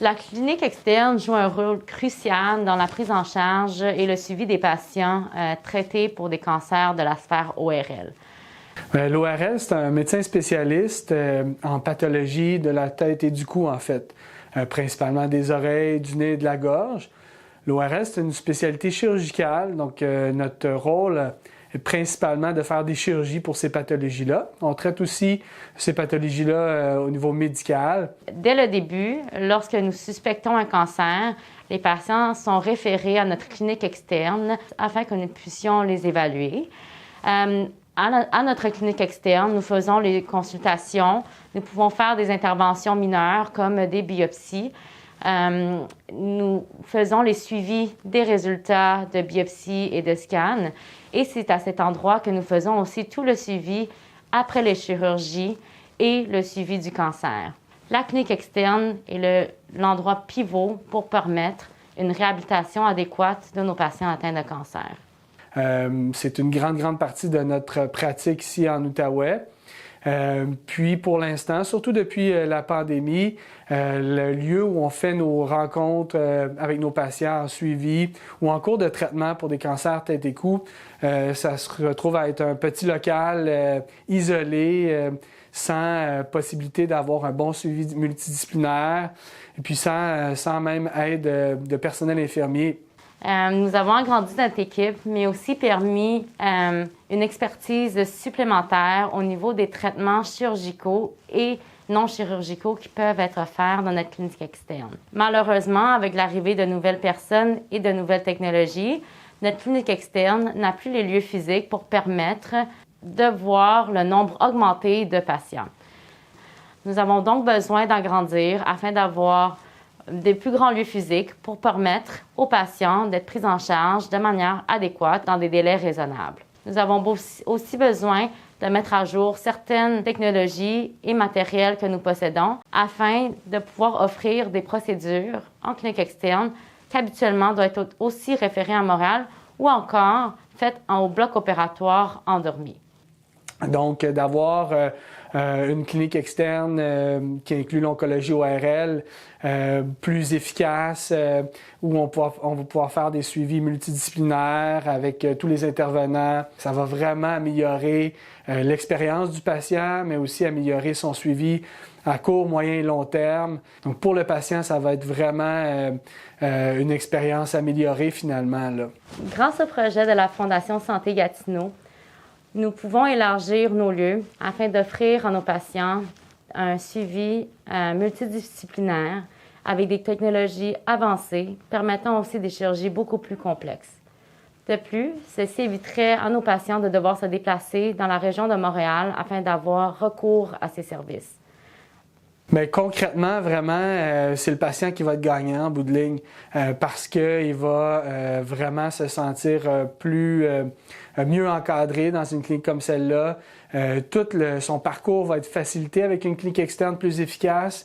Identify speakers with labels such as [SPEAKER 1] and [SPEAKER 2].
[SPEAKER 1] La clinique externe joue un rôle crucial dans la prise en charge et le suivi des patients traités pour des cancers de la sphère ORL.
[SPEAKER 2] L'ORL, c'est un médecin spécialiste en pathologie de la tête et du cou, en fait, principalement des oreilles, du nez et de la gorge. L'ORL, c'est une spécialité chirurgicale, donc notre rôle est principalement de faire des chirurgies pour ces pathologies-là. On traite aussi ces pathologies-là au niveau médical.
[SPEAKER 1] Dès le début, lorsque nous suspectons un cancer, les patients sont référés à notre clinique externe afin que nous puissions les évaluer. À notre clinique externe, nous faisons les consultations, nous pouvons faire des interventions mineures comme des biopsies. Nous faisons les suivis des résultats de biopsie et de scan. Et c'est à cet endroit que nous faisons aussi tout le suivi après les chirurgies et le suivi du cancer. La clinique externe est l'endroit pivot pour permettre une réhabilitation adéquate de nos patients atteints de cancer.
[SPEAKER 2] C'est une grande partie de notre pratique ici en Outaouais. Puis pour l'instant, surtout depuis la pandémie, le lieu où on fait nos rencontres avec nos patients en suivi ou en cours de traitement pour des cancers tête et cou, ça se retrouve à être un petit local isolé, sans possibilité d'avoir un bon suivi multidisciplinaire et puis sans même aide de personnel infirmier.
[SPEAKER 1] Nous avons agrandi notre équipe, mais aussi permis une expertise supplémentaire au niveau des traitements chirurgicaux et non chirurgicaux qui peuvent être offerts dans notre clinique externe. Malheureusement, avec l'arrivée de nouvelles personnes et de nouvelles technologies, notre clinique externe n'a plus les lieux physiques pour permettre de voir le nombre augmenté de patients. Nous avons donc besoin d'agrandir afin d'avoir des plus grands lieux physiques pour permettre aux patients d'être pris en charge de manière adéquate dans des délais raisonnables. Nous avons aussi besoin de mettre à jour certaines technologies et matériels que nous possédons afin de pouvoir offrir des procédures en clinique externe qui habituellement doivent être aussi référées à Montréal ou encore faites au bloc opératoire endormi.
[SPEAKER 2] Donc, d'avoir une clinique externe qui inclut l'oncologie ORL plus efficace, où on va pouvoir faire des suivis multidisciplinaires avec tous les intervenants. Ça va vraiment améliorer l'expérience du patient, mais aussi améliorer son suivi à court, moyen et long terme. Donc, pour le patient, ça va être vraiment une expérience améliorée finalement, là.
[SPEAKER 1] Grâce au projet de la Fondation Santé Gatineau, nous pouvons élargir nos lieux afin d'offrir à nos patients un suivi multidisciplinaire avec des technologies avancées permettant aussi des chirurgies beaucoup plus complexes. De plus, ceci éviterait à nos patients de devoir se déplacer dans la région de Montréal afin d'avoir recours à ces services.
[SPEAKER 2] Mais concrètement, vraiment, c'est le patient qui va être gagnant en bout de ligne parce qu'il va vraiment se sentir mieux encadré dans une clinique comme celle-là. Son parcours va être facilité avec une clinique externe plus efficace.